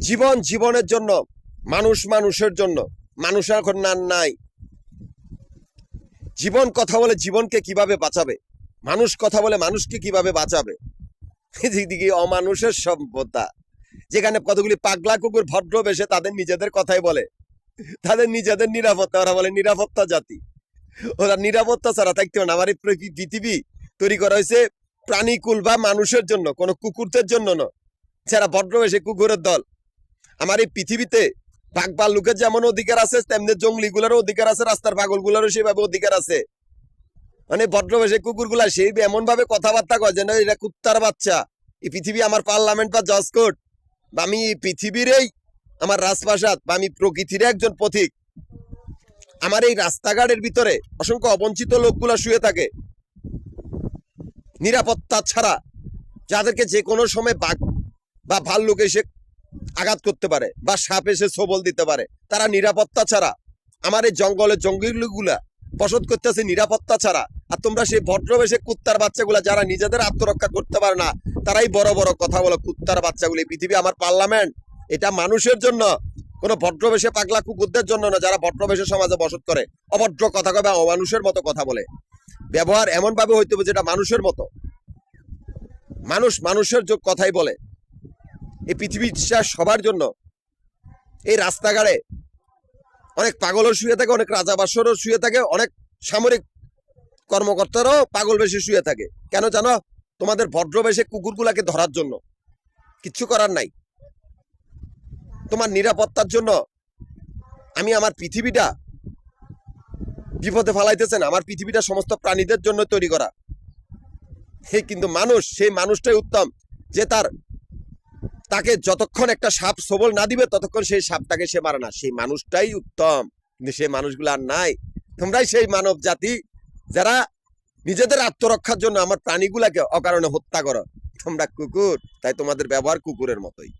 জীবন জীবনের জন্য, মানুষ মানুষের জন্য। মানুষ এখন নাই। জীবন কথা বলে জীবনকে কিভাবে বাঁচাবে, মানুষ কথা বলে মানুষকে কিভাবে বাঁচাবে। এদিকে অমানুষের সভ্যতা, যেখানে কতগুলি পাগলা কুকুর ভদ্র বেশে তাদের নিজেদের কথাই বলে, তাদের নিজেদের নিরাপত্তা, ওরা বলে নিরাপত্তা জাতি। ওরা নিরাপত্তা ছাড়া থাকতে পারে না। আমার এই পৃথিবী তৈরি করা হয়েছে প্রাণীকুল বা মানুষের জন্য, কোনো কুকুরদের জন্য নয়। যারা ভদ্র বেশে কুকুরের দল। আমার এই পৃথিবীতে বাঘ ভাল্লুকের যেমন অধিকার আছে, তেমনি জঙ্গলিগুলোরও অধিকার আছে, রাস্তার পাগলগুলোরও সেভাবে অধিকার আছে। মানে ভদ্রবেশে কুকুরগুলা সেই এমন ভাবে কথাবার্তা কয় যেন এরা কুত্তার বাচ্চা। এই পৃথিবী আমার পার্লামেন্ট বা জজ কোর্ট, বা আমি এই পৃথিবীরই আমার রাজপ্রাসাদ, বা আমি প্রকৃতির একজন পথিক। আমার এই রাস্তাঘাটের ভিতরে অসংখ্য অবঞ্চিত লোকগুলা শুয়ে থাকে নিরাপত্তা ছাড়া, যাদেরকে যে কোনো সময় বাঘ বা ভাল্লুক এসে আঘাত করতে পারে, বা সাপ এসে সবল দিতে পারে। তারা নিরাপত্তা ছাড়া, আমার এই জঙ্গলের জঙ্গলগুলা বসত করতেছে নিরাপত্তা ছাড়া। আর তোমরা সেই ভদ্রবেশে কুত্তার বাচ্চাগুলা, যারা নিজেদের আত্মরক্ষা করতে পারে না, তারাই বড় বড় কথা বলো। কুত্তার বাচ্চাগুলি, পৃথিবী আমার পার্লামেন্ট, এটা মানুষের জন্য, কোনো ভদ্রবেশে পাগলা কুকুরদের জন্য না, যারা ভদ্রবেশে সমাজে বসত করে। অভদ্র কথা কবে, অমানুষের মতো কথা বলে। ব্যবহার এমন ভাবে হইতে হবে যেটা মানুষের মতো। মানুষ মানুষের কথাই বলে। এই পৃথিবী সবার জন্য। এই রাস্তাঘাটে অনেক পাগলও শুয়ে থাকে, অনেক রাজাবাসরও শুয়ে থাকে, অনেক সামরিক কর্মকর্তারাও পাগল বেশি শুয়ে থাকে। কেন জানো? তোমাদের ভদ্রবেশে কুকুরগুলাকে ধরার জন্য। কিচ্ছু করার নাই। তোমার নিরাপত্তার জন্য আমি আমার পৃথিবীটা বিপদে ফেলাইতেছেন। আমার পৃথিবীটা সমস্ত প্রাণীদের জন্য তৈরি করা। কিন্তু মানুষ, সেই মানুষটাই উত্তম, যে তাকে যতক্ষণ একটা সাপ সবল না দিবে ততক্ষণ সেই সাপটাকে সে মারে না। সেই মানুষটাই উত্তম। কিন্তু সেই মানুষগুলো আর নাই। তোমরাই সেই মানব জাতি, যারা নিজেদের আত্মরক্ষার জন্য আমার প্রাণীগুলাকে অকারণে হত্যা করো। তোমরা কুকুর, তাই তোমাদের ব্যবহার কুকুরের মতোই।